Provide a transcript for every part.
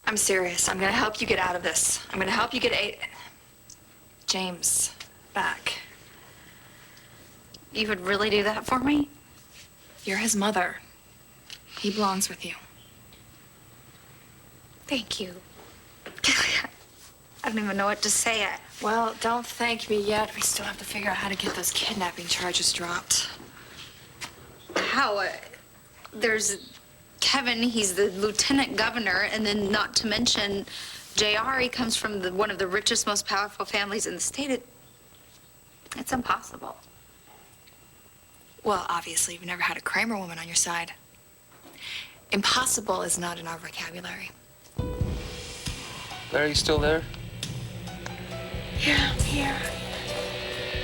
I'm serious. I'm gonna help you get out of this. I'm gonna help you get James back. You would really do that for me? You're his mother. He belongs with you. Thank you. I don't even know what to say. Well, don't thank me yet. We still have to figure out how to get those kidnapping charges dropped. How? There's Kevin, he's the lieutenant governor, and then not to mention JR, he comes from one of the richest, most powerful families in the state. It's impossible. Well, obviously, you've never had a Kramer woman on your side. Impossible is not in our vocabulary. Larry, you still there? Yeah, I'm here.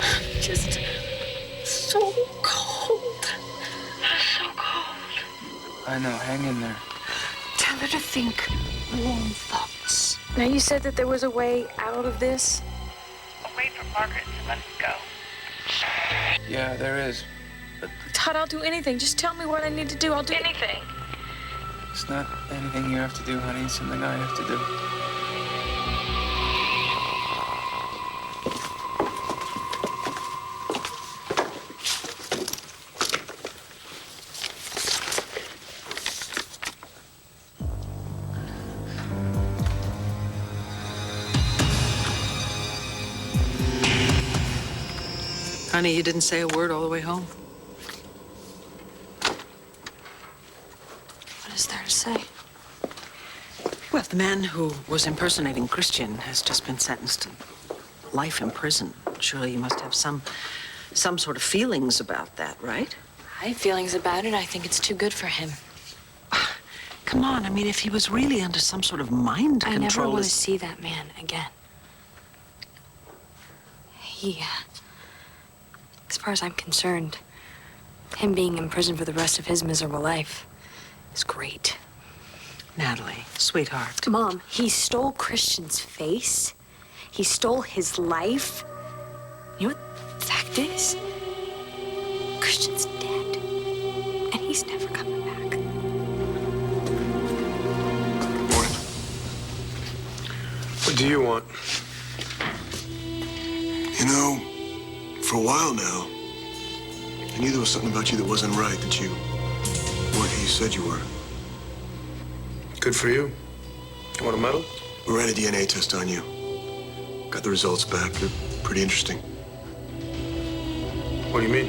I'm just so cold. So cold. I know, hang in there. Tell her to think warm thoughts. Now, you said that there was a way out of this? I'll wait for Margaret to let us go. Yeah, there is. Todd, I'll do anything. Just tell me what I need to do. I'll do Anything. It's not anything you have to do, honey. It's something I have to do. Honey, you didn't say a word all the way home. What is there to say? Well, the man who was impersonating Christian has just been sentenced to life in prison. Surely you must have some sort of feelings about that, right? I have feelings about it. I think it's too good for him. Come on, I mean, if he was really under some sort of mind control... I never want to see that man again. As far as I'm concerned, him being in prison for the rest of his miserable life is great. Natalie, sweetheart. Mom, he stole Christian's face. He stole his life. You know what the fact is? Christian's dead. And he's never coming back. What do you want? You know, for a while now, I knew there was something about you that wasn't right, that you weren't who you said you were. Good for you. You want a medal? We ran a DNA test on you. Got the results back. They're pretty interesting. What do you mean?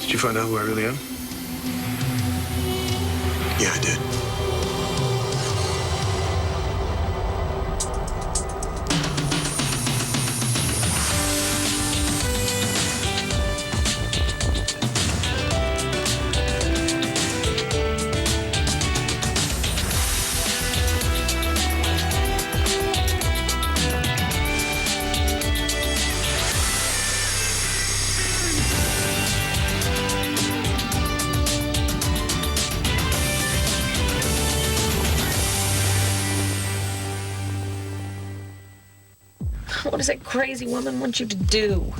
Did you find out who I really am? Yeah, I did. What does that crazy woman want you to do?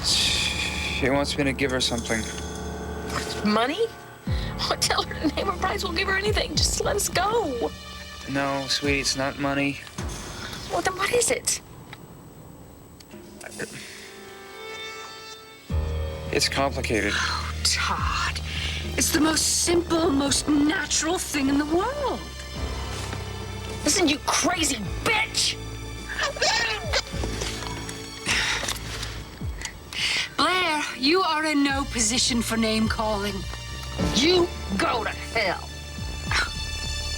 She wants me to give her something. Money? Oh, tell her to name a price. We'll give her anything. Just let us go. No, sweetie, it's not money. Well, then what is it? It's complicated. Oh, Todd. It's the most simple, most natural thing in the world. Listen, you crazy bitch! Blair, you are in no position for name calling. You go to hell.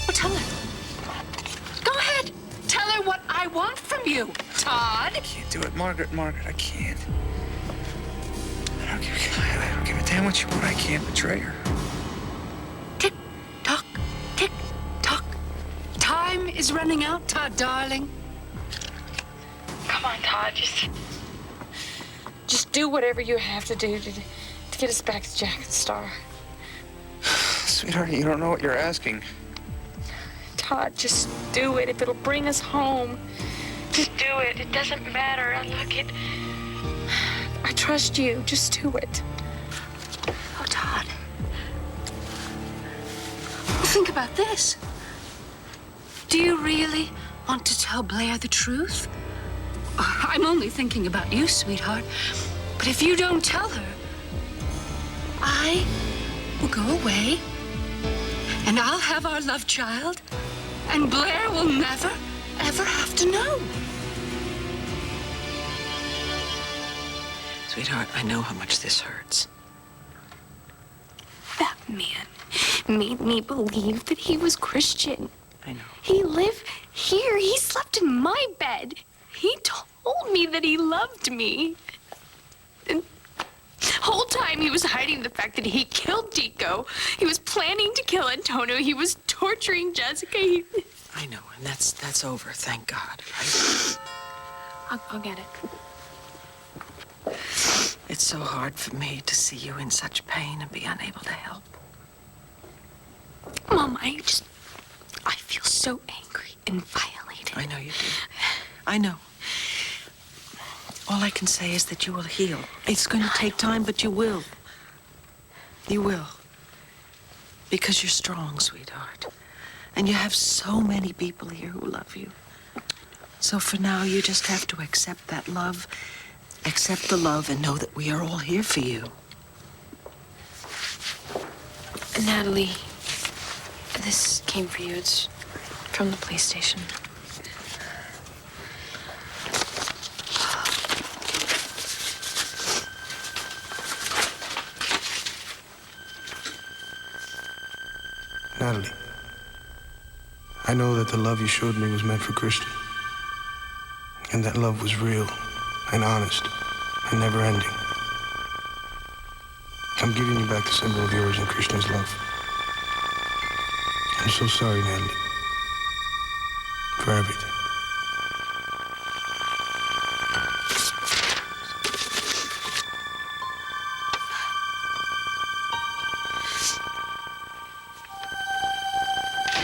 Well, tell her. Go ahead. Tell her what I want from you, Todd. I can't do it, Margaret, I can't. I don't give a damn what you want. I can't betray her. Tick, tock, tick, tock. Time is running out, Todd, darling. Come on, Todd. Just do whatever you have to do to get us back to Jack and Star. Sweetheart, you don't know what you're asking. Todd, just do it. If it'll bring us home, just do it. It doesn't matter. Look, I trust you. Just do it. Oh, Todd. Well, think about this. Do you really want to tell Blair the truth? I'm only thinking about you, sweetheart. But if you don't tell her, I will go away, and I'll have our love child, and Blair will never, ever have to know. Sweetheart, I know how much this hurts. That man made me believe that he was Christian. I know. He lived here. He slept in my bed. He told me that he loved me. And the whole time he was hiding the fact that he killed Dico. He was planning to kill Antonio. He was torturing Jessica. I know, and that's over, thank God, right? I'll get it. It's so hard for me to see you in such pain and be unable to help. Mom, I feel so angry and violated. I know you do. I know. All I can say is that you will heal. It's going to take time, but you will. You will. Because you're strong, sweetheart. And you have so many people here who love you. So for now, you just have to accept that love, accept the love, and know that we are all here for you. Natalie, this came for you. It's from the police station. Natalie, I know that the love you showed me was meant for Christian. And that love was real and honest and never ending. I'm giving you back the symbol of yours and Christian's love. I'm so sorry, Natalie, for everything.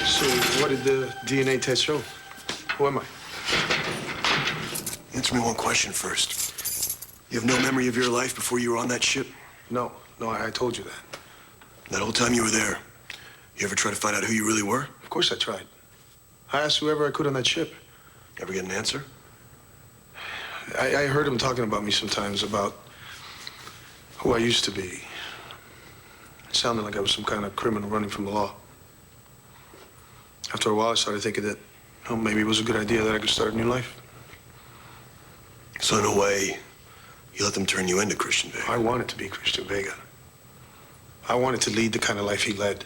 So, what did the DNA test show? Who am I? Answer me one question first. You have no memory of your life before you were on that ship? No, I told you that. That whole time you were there, you ever try to find out who you really were? Of course I tried. I asked whoever I could on that ship. Ever get an answer? I heard him talking about me sometimes, about who I used to be. It sounded like I was some kind of criminal running from the law. After a while, I started thinking that, maybe it was a good idea that I could start a new life. So in a way, you let them turn you into Christian Vega. I wanted to be Christian Vega. I wanted to lead the kind of life he led.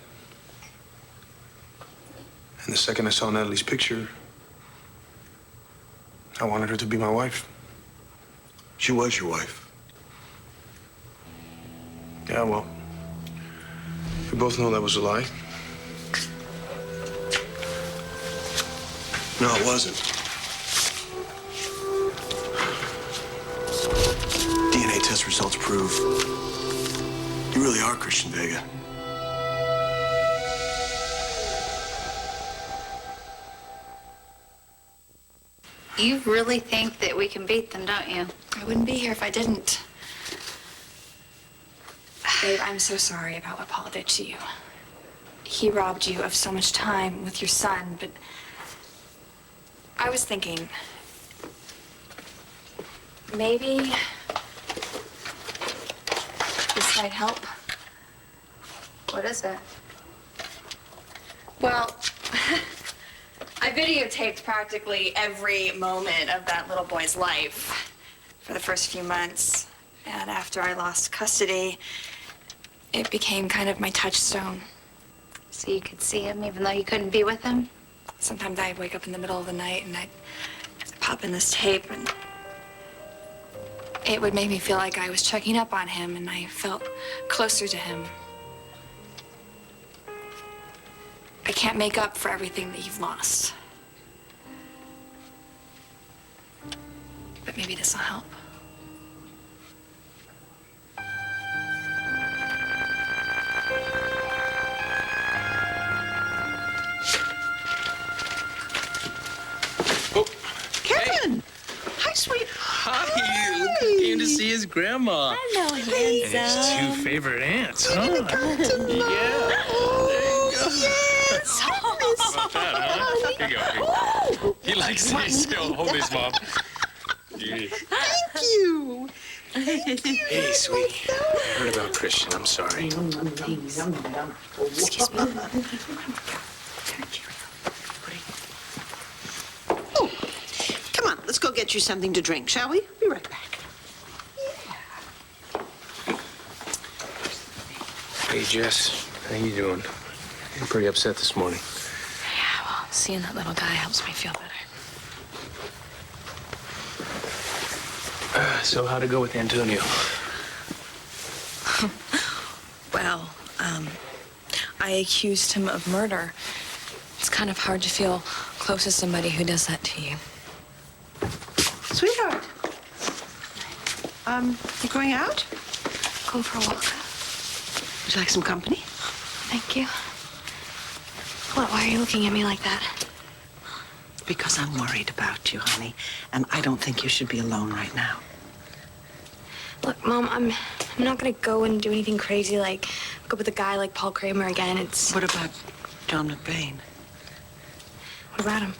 And the second I saw Natalie's picture, I wanted her to be my wife. She was your wife. Yeah, well, we both know that was a lie. No, it wasn't. DNA test results prove you really are Christian Vega. You really think that we can beat them, don't you? I wouldn't be here if I didn't. Babe, I'm so sorry about what Paul did to you. He robbed you of so much time with your son, but I was thinking, maybe this might help. What is it? Well, I videotaped practically every moment of that little boy's life for the first few months. And after I lost custody, it became kind of my touchstone. So you could see him even though you couldn't be with him? Sometimes I'd wake up in the middle of the night and I'd pop in this tape and it would make me feel like I was checking up on him and I felt closer to him. I can't make up for everything that you've lost. But maybe this will help. Kevin! Hi, sweet. Hi, you. Came to see his Grandma. Hello, And his two favorite aunts, huh? Yeah. There you go. Yes. How about that, huh? Here you go. He likes these. Hold these, Mom. Jeez. Thank you. Hey, sweetie. I heard about Christian. I'm sorry. Excuse me. Oh, come on, let's go get you something to drink, shall we? Be right back. Hey, Jess. How you doing? You're pretty upset this morning. Yeah, well, seeing that little guy helps me feel better. So how'd it go with Antonio? Well, I accused him of murder. It's kind of hard to feel close to somebody who does that to you. Sweetheart. You going out? Going for a walk. Would you like some company? Thank you. What, why are you looking at me like that? Because I'm worried about you, honey, and I don't think you should be alone right now. Look, Mom, I'm not gonna go and do anything crazy like go with a guy like Paul Kramer again. It's... What about John McBain? What about him?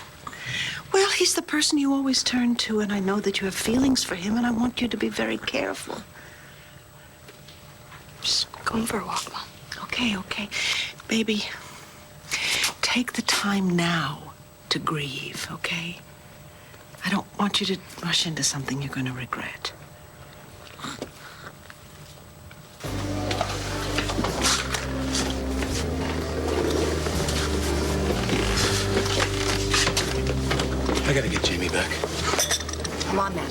Well, he's the person you always turn to, and I know that you have feelings for him, and I want you to be very careful. Just going for a walk, Mom. Okay. Baby, take the time now to grieve, okay? I don't want you to rush into something you're going to regret. I gotta get Jamie back. I'm on that.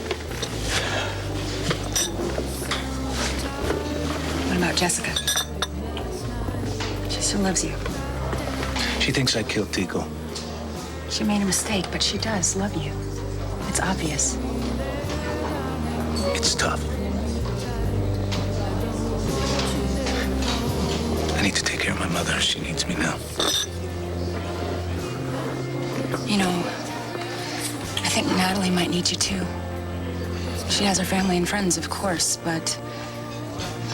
What about Jessica? She still loves you. She thinks I killed Tico. She made a mistake, but she does love you. It's obvious. It's tough. I need to take care of my mother. She needs me now. You know, I think Natalie might need you too. She has her family and friends, of course, but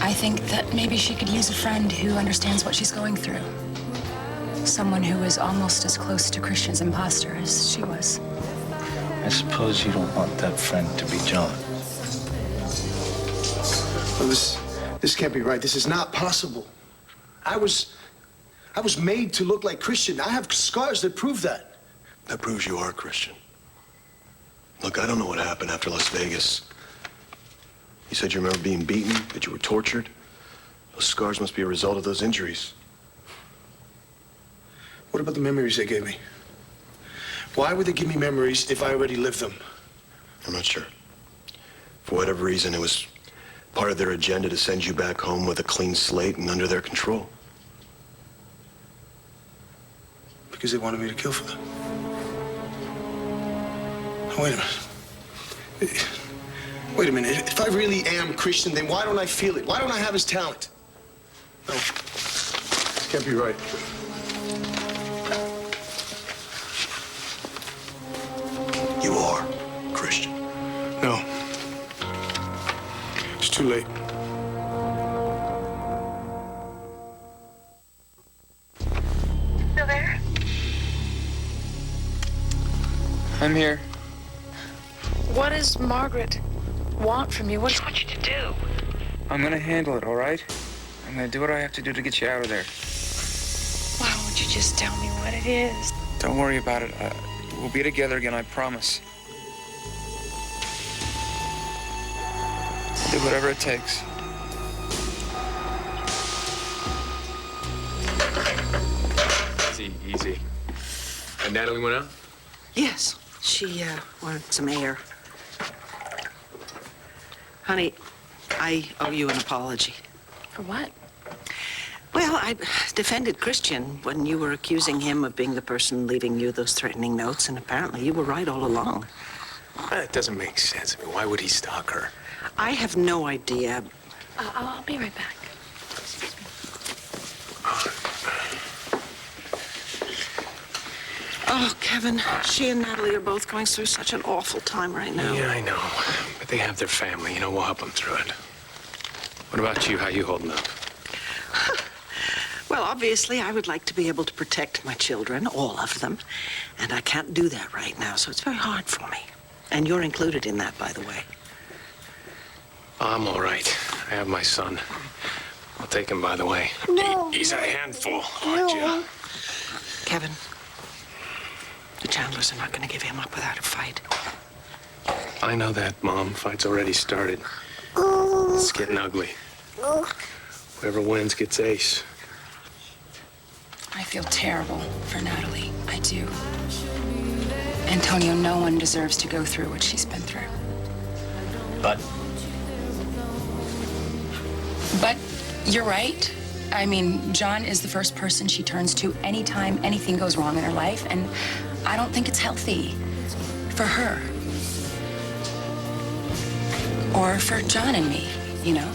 I think that maybe she could use a friend who understands what she's going through. Someone who is almost as close to Christian's imposter as she was. I suppose you don't want that friend to be John. Well, this can't be right. This is not possible. I was made to look like Christian. I have scars that prove that. That proves you are Christian. Look, I don't know what happened after Las Vegas. You said you remember being beaten, that you were tortured. Those scars must be a result of those injuries. What about the memories they gave me? Why would they give me memories if I already lived them? I'm not sure. For whatever reason, it was part of their agenda to send you back home with a clean slate and under their control. Because they wanted me to kill for them. Wait a minute. Wait a minute. If I really am Christian, then why don't I feel it? Why don't I have his talent? No. This can't be right. You are Christian. No. It's too late. Still there? I'm here. What does Margaret want from you? What do you want you to do? I'm gonna handle it, all right? I'm gonna do what I have to do to get you out of there. Why won't you just tell me what it is? Don't worry about it. We'll be together again, I promise. Do whatever it takes. Easy. And Natalie went out? Yes, she wanted some air. Honey, I owe you an apology. For what? Well, I defended Christian when you were accusing him of being the person leaving you those threatening notes, and apparently you were right all along. That doesn't make sense. I mean, why would he stalk her? I have no idea. I'll be right back. Oh, Kevin, she and Natalie are both going through such an awful time right now. Yeah, I know. But They have their family. You know, we'll help them through it. What about you? How you holding up? Well, obviously, I would like to be able to protect my children, all of them. And I can't do that right now, so it's very hard for me. And you're included in that, by the way. I'm all right. I have my son. I'll take him, by the way. No. He's a handful, aren't you? Kevin, the Chandlers are not going to give him up without a fight. I know that, Mom. Fight's already started. It's getting ugly. Whoever wins gets ace. I feel terrible for Natalie. I do. Antonio, no one deserves to go through what she's been through. But you're right. I mean, John is the first person she turns to anytime anything goes wrong in her life, and I don't think it's healthy for her. Or for John and me, you know?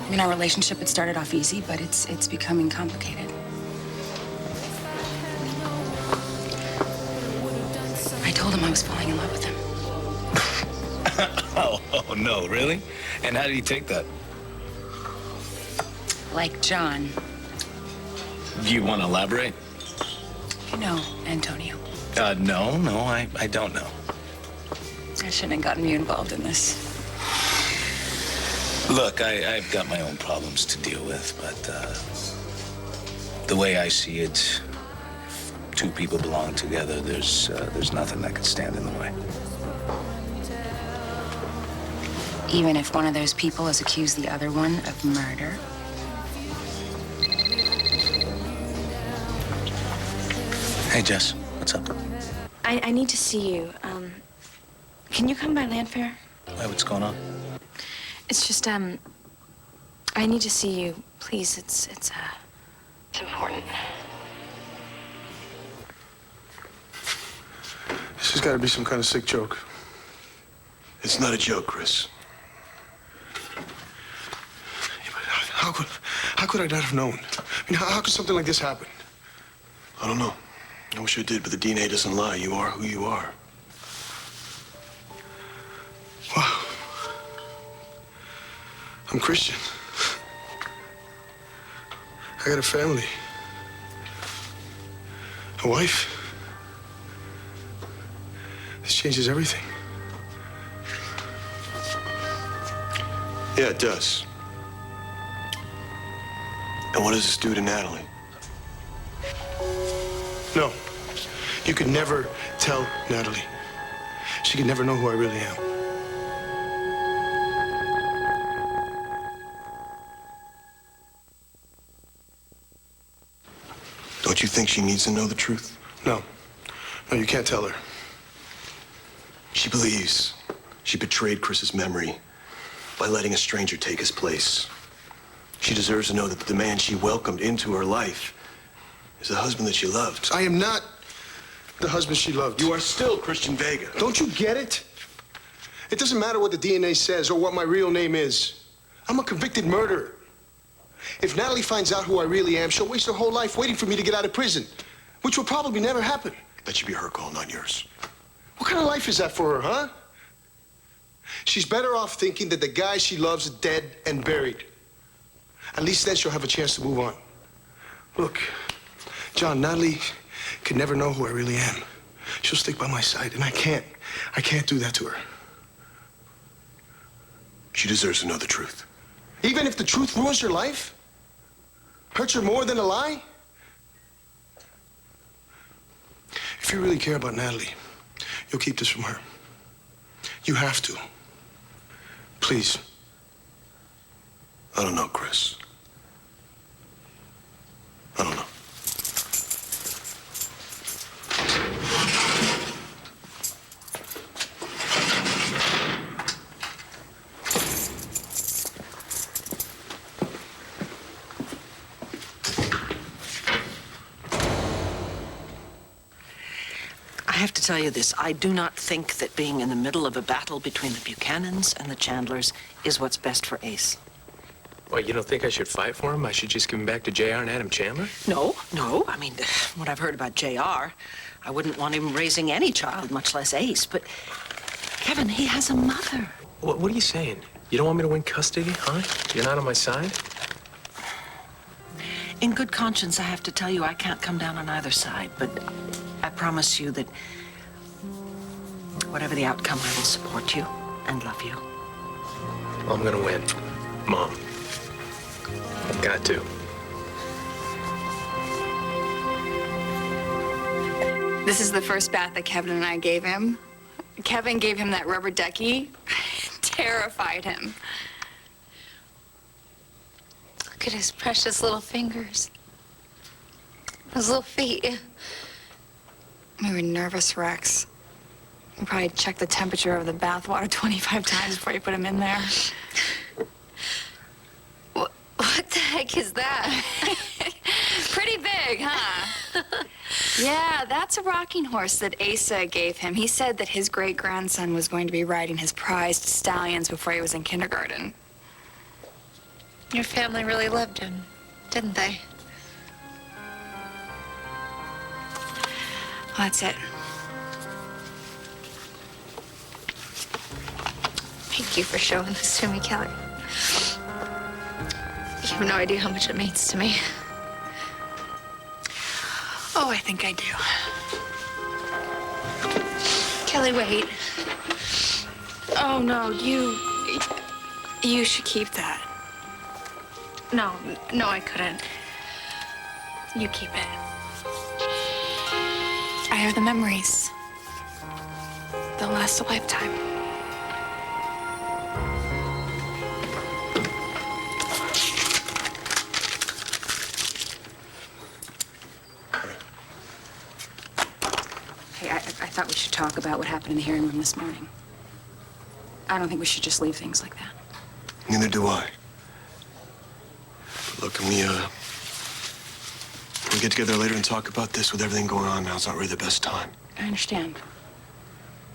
I mean, our relationship had started off easy, but it's becoming complicated. I told him I was falling in love with him. Oh, no, really? And how did he take that? Like John. Do you want to elaborate? You know, Antonio. No, I don't know. I shouldn't have gotten you involved in this. Look, I've got my own problems to deal with, but the way I see it, if two people belong together, there's nothing that could stand in the way. Even if one of those people has accused the other one of murder? Hey, Jess, what's up? I need to see you. Can you come by Landfair? Hey, what's going on? It's just, I need to see you. Please, it's important. This has got to be some kind of sick joke. It's not a joke, Chris. How could I not have known? I mean, how could something like this happen? I don't know. I wish I did, but the DNA doesn't lie. You are who you are. Wow. I'm Christian. I got a family. A wife. This changes everything. Yeah, it does. And what does this do to Natalie? No. You could never tell Natalie. She could never know who I really am. Don't you think she needs to know the truth? No. No, you can't tell her. She believes she betrayed Chris's memory by letting a stranger take his place. She deserves to know that the man she welcomed into her life is the husband that she loved. I am not the husband she loved. You are still Christian Vega. Don't you get it? It doesn't matter what the DNA says or what my real name is. I'm a convicted murderer. If Natalie finds out who I really am, she'll waste her whole life waiting for me to get out of prison, which will probably never happen. That should be her call, not yours. What kind of life is that for her, huh? She's better off thinking that the guy she loves is dead and buried. At least then she'll have a chance to move on. Look, John, Natalie could never know who I really am. She'll stick by my side, and I can't do that to her. She deserves to know the truth. Even if the truth ruins her life? Hurts her more than a lie? If you really care about Natalie, you'll keep this from her. You have to. Please. I don't know, Chris. I don't know. I have to tell you this. I do not think that being in the middle of a battle between the Buchanans and the Chandlers is what's best for Ace. Well, you don't think I should fight for him? I should just give him back to JR and Adam Chandler? No. I mean, what I've heard about JR, I wouldn't want him raising any child, much less Ace. But Kevin, he has a mother. What are you saying? You don't want me to win custody, huh? You're not on my side? In good conscience, I have to tell you I can't come down on either side, but I promise you that whatever the outcome, I will support you and love you. I'm gonna win, Mom. I've got to. This is the first bath that Kevin and I gave him. Kevin gave him that rubber ducky. Terrified him. Look at his precious little fingers. Those little feet. We were nervous wrecks. We probably checked the temperature of the bathwater 25 times before you put him in there. What the heck is that? Pretty big, huh? Yeah, that's a rocking horse that Asa gave him. He said that his great-grandson was going to be riding his prized stallions before he was in kindergarten. Your family really loved him, didn't they? Well, that's it. Thank you for showing this to me, Kelly. You have no idea how much it means to me. Oh, I think I do. Kelly, wait. Oh, no, you should keep that. No, I couldn't. You keep it. I have the memories. They'll last a lifetime. Hey, I thought we should talk about what happened in the hearing room this morning. I don't think we should just leave things like that. Neither do I. Look, can we get together later and talk about this? With everything going on now, it's not really the best time. I understand.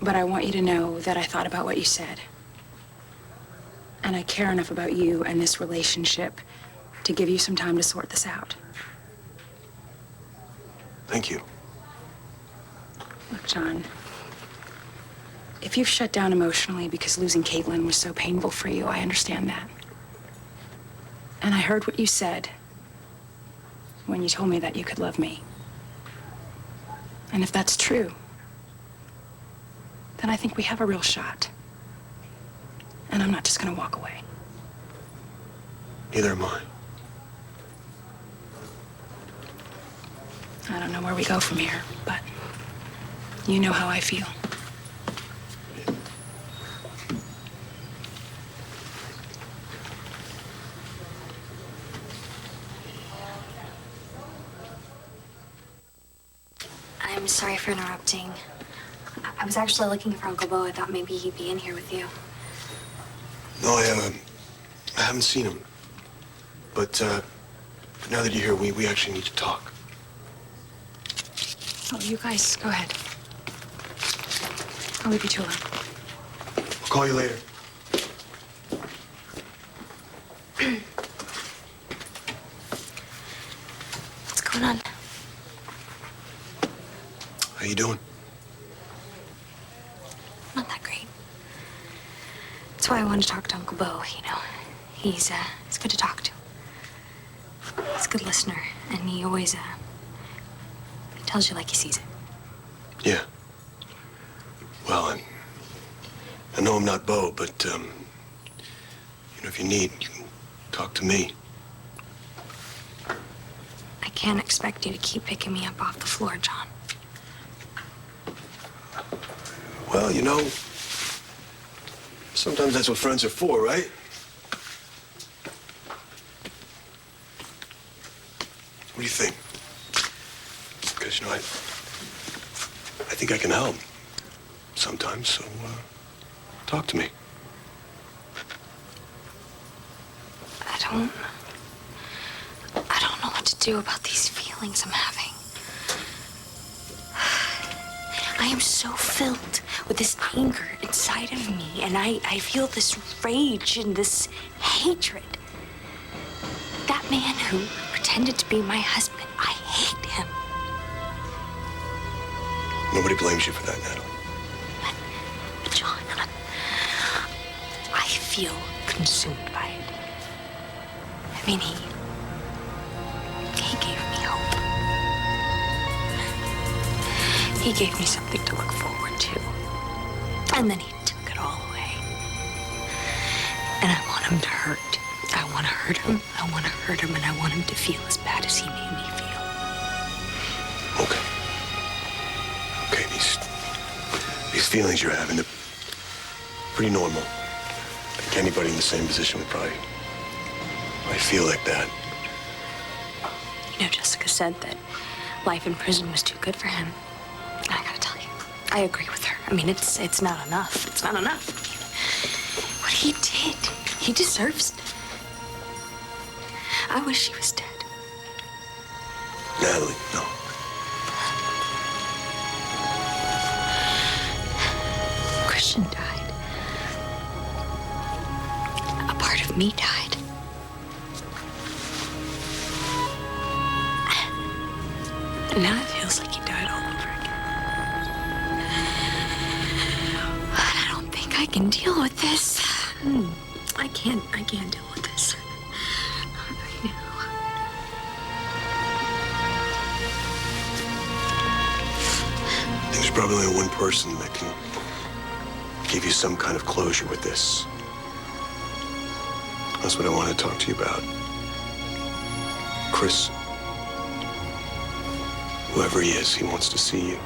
But I want you to know that I thought about what you said. And I care enough about you and this relationship to give you some time to sort this out. Thank you. Look, John, if you've shut down emotionally because losing Caitlin was so painful for you, I understand that. And I heard what you said when you told me that you could love me. And if that's true, then I think we have a real shot. And I'm not just gonna walk away. Neither am I. I don't know where we go from here, but you know how I feel. I'm sorry for interrupting. I was actually looking for Uncle Bo. I thought maybe he'd be in here with you. No, I haven't seen him. But now that you're here, we actually need to talk. Oh, you guys, go ahead. I'll leave you two alone. I'll call you later. What's going on? How you doing? Not that great. That's why I wanted to talk to Uncle Bo, you know. He's good to talk to. He's a good listener, and he always, he tells you like he sees it. Yeah. Well, I know I'm not Bo, but, you know, if you need, you can talk to me. I can't expect you to keep picking me up off the floor, John. Well, you know, sometimes that's what friends are for, right? What do you think? Because, you know, I think I can help sometimes, so, talk to me. I don't know what to do about these feelings I'm having. I am so filled with this anger inside of me, and I feel this rage and this hatred. That man who pretended to be my husband, I hate him. Nobody blames you for that, Natalie. But John, feel consumed by it. I mean, he gave me hope. He gave me something to look forward to. And then he took it all away. And I want him to hurt. I want to hurt him. I want to hurt him, and I want him to feel as bad as he made me feel. Okay. Okay, these feelings you're having, they're pretty normal. I think anybody in the same position would probably feel like that. You know, Jessica said that life in prison was too good for him. And I gotta tell you, I agree with her. I mean, it's not enough. It's not enough. What he did, he deserves it. I wish he was dead. Natalie, no. Christian died. A part of me died. And now it feels like he died all over again. But I don't think I can deal with this. I can't deal with this. Not right now. I think there's probably only one person that can give you some kind of closure with this. That's what I want to talk to you about. Chris. Whoever he is, he wants to see you.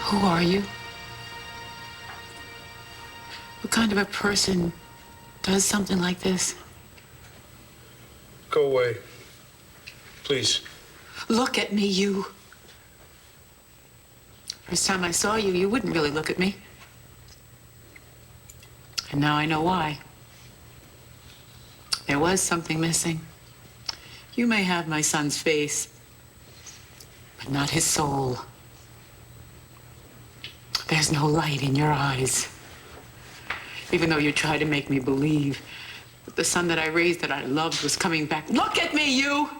Who are you? What kind of a person does something like this? Go away. Please. Look at me, you. First time I saw you, you wouldn't really look at me. And now I know why. There was something missing. You may have my son's face, but not his soul. There's no light in your eyes. Even though you try to make me believe that the son that I raised, that I loved, was coming back. Look at me, you!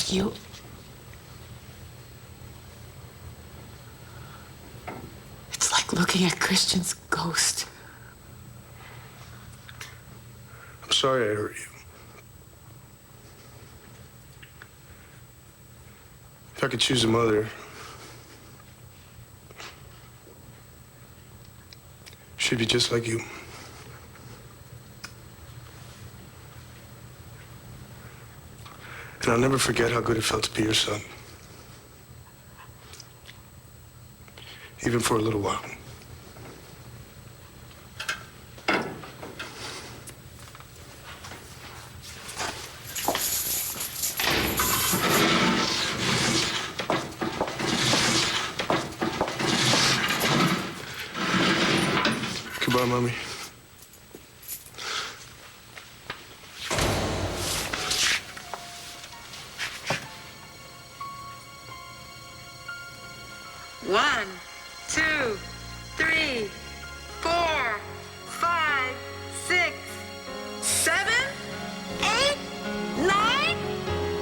You... It's like looking at Christian's ghost. I'm sorry I hurt you. If I could choose a mother, she'd be just like you. And I'll never forget how good it felt to be your son. Even for a little while. Goodbye, Mommy. One, two, three, 4, 5, 6, 7, 8, 9,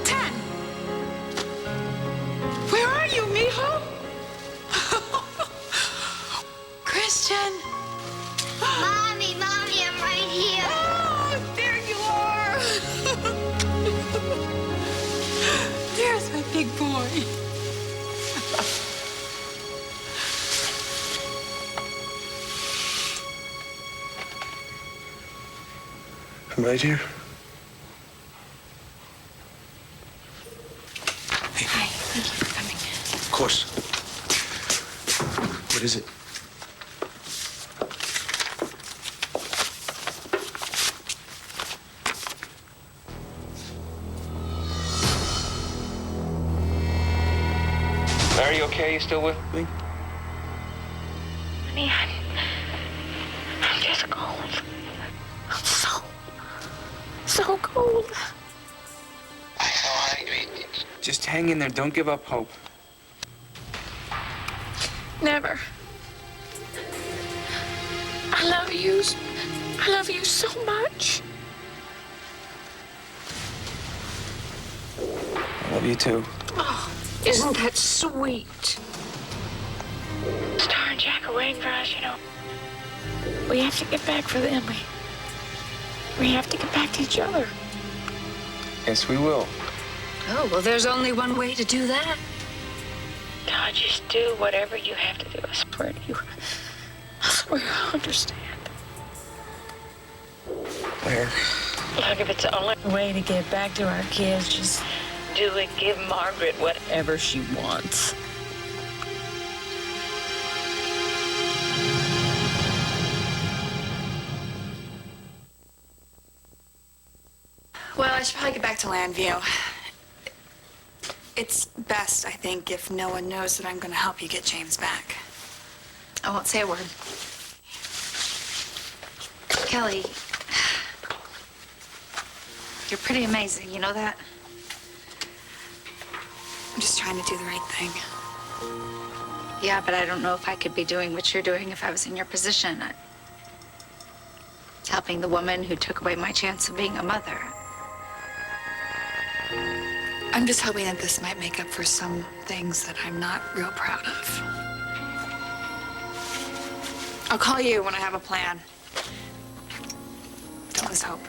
10. Where are you, mijo? Christian. Mommy, I'm right here. Oh, there you are. There's my big boy. I'm right here. Hi, thank you for coming. Of course. What is it? Are you okay? You still with me? Honey, I'm just cold. I'm so cold. Just hang in there. Don't give up hope. Never. I love you. I love you so much. I love you too. Oh, isn't that sweet? Star and Jack are waiting for us, you know. We have to get back for them. We have to get back to each other. Yes, we will. Oh, well, there's only one way to do that. God, just do whatever you have to do. I swear to you. I swear I'll understand. Blair. Look, if it's the only way to get back to our kids, just do it. Give Margaret whatever she wants. Well, I should probably get back to Landview. It's best, I think, if no one knows that I'm going to help you get James back. I won't say a word. Kelly, you're pretty amazing, you know that? I'm just trying to do the right thing. Yeah, but I don't know if I could be doing what you're doing if I was in your position. Helping the woman who took away my chance of being a mother. I'm just hoping that this might make up for some things that I'm not real proud of. I'll call you when I have a plan. Don't lose hope.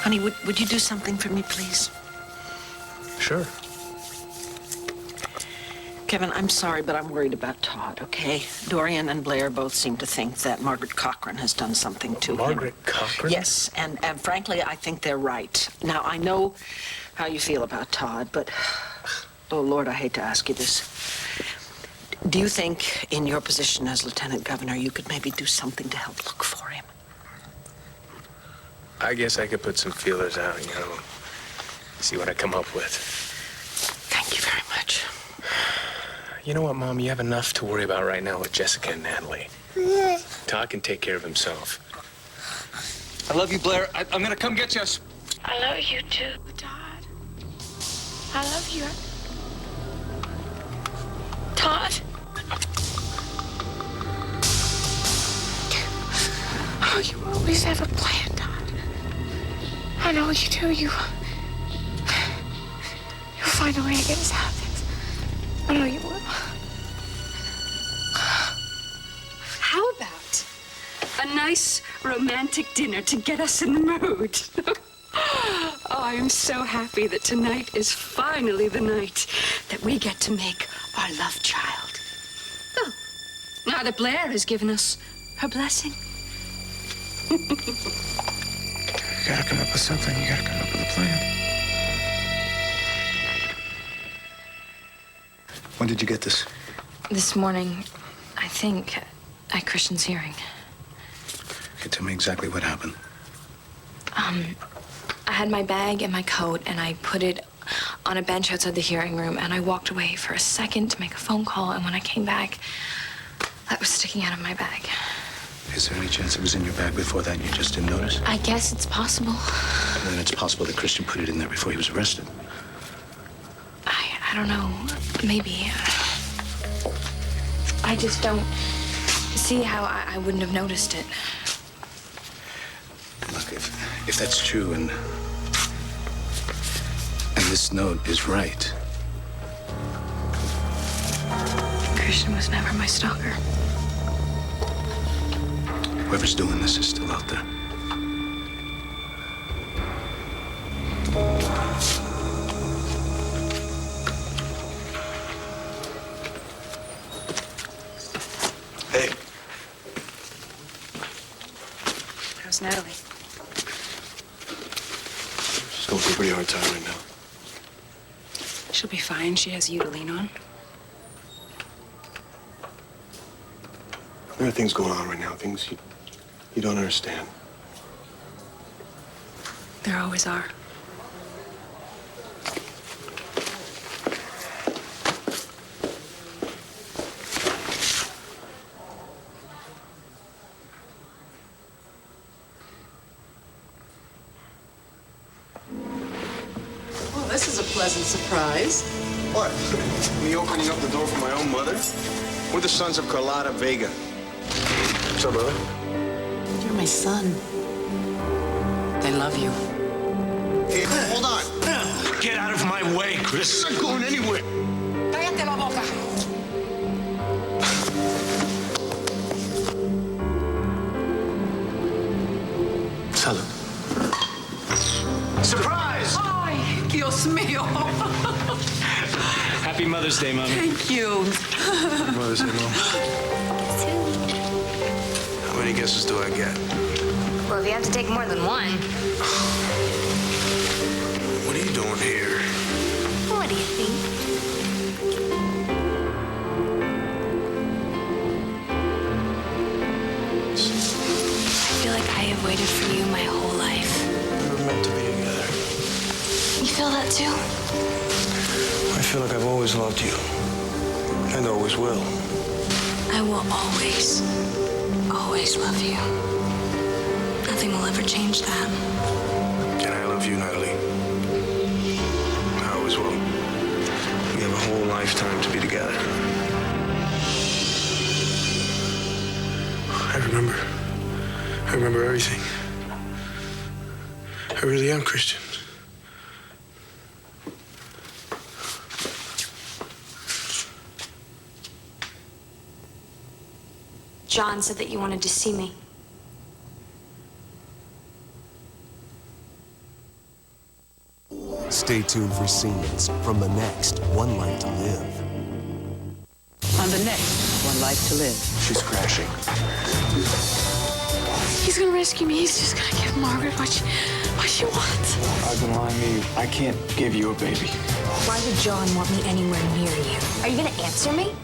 Honey, would you do something for me, please? Sure. Kevin, I'm sorry, but I'm worried about Todd, okay? Dorian and Blair both seem to think that Margaret Cochran has done something to him. Margaret Cochran? Yes, and frankly, I think they're right. Now, I know how you feel about Todd, but, oh, Lord, I hate to ask you this. Do you think, in your position as Lieutenant Governor, you could maybe do something to help look for him? I guess I could put some feelers out, you know, see what I come up with. Thank you very much. You know what, Mom? You have enough to worry about right now with Jessica and Natalie. Todd can take care of himself. I love you, Blair. I'm gonna come get you. I love you too, Todd. I love you. Todd. Oh, you always have a plan, Todd. I know you do. You'll find a way to get us out of this. I know you will. How about a nice romantic dinner to get us in the mood? Oh, I am so happy that tonight is finally the night that we get to make our love child. Oh, now that Blair has given us her blessing. You gotta come up with something. You gotta come up with a plan. When did you get this? This morning, I think, at Christian's hearing. Okay, tell me exactly what happened. I had my bag and my coat, and I put it on a bench outside the hearing room, and I walked away for a second to make a phone call, and when I came back, that was sticking out of my bag. Is there any chance it was in your bag before that and you just didn't notice? I guess it's possible. And then it's possible that Christian put it in there before he was arrested. I don't know. Maybe. I just don't see how I wouldn't have noticed it. Look, if that's true and this note is right. Christian was never my stalker. Whoever's doing this is still out there. Hey. How's Natalie? She's going through a pretty hard time right now. She'll be fine. She has you to lean on. There are things going on right now, things you don't understand. There always are. pleasant surprise. What? Me opening up the door for my own mother? We're the sons of Carlotta Vega. What's up, brother? You're my son. I love you. Hey, hold on. Get out of my way, Chris. I'm not going anywhere. Cállate la boca. Salud. Surprise! Ay, Dios mío. Happy Mother's Day, Mommy. Thank you. Mother's Day, Mom. How many guesses do I get? Well, if you have to take more than one. What are you doing here? What do you think? I feel like I have waited for you my whole life. We were meant to be together. You feel that too? I feel like I've always loved you. And always will. I will always, always love you. Nothing will ever change that. And I love you, Natalie. I always will. We have a whole lifetime to be together. I remember everything. I really am Christian. John said that you wanted to see me. Stay tuned for scenes from the next One Life to Live. On the next One Life to Live. She's crashing. He's gonna rescue me. He's just gonna give Margaret what she wants. I've been lying to you. I can't give you a baby. Why would John want me anywhere near you? Are you gonna answer me?